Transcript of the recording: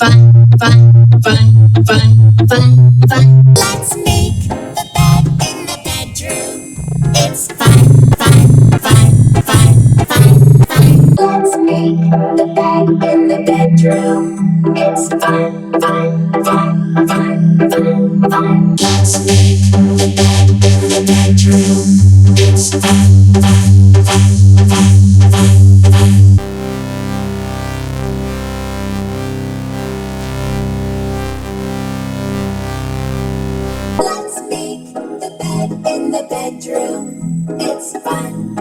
Let's make the bed in the bedroom. It's fun, Let's make the bed in the bedroom. It's fun, Let's make the bed in the bedroom. It's Let's make the bed in the bedroom. It's fun,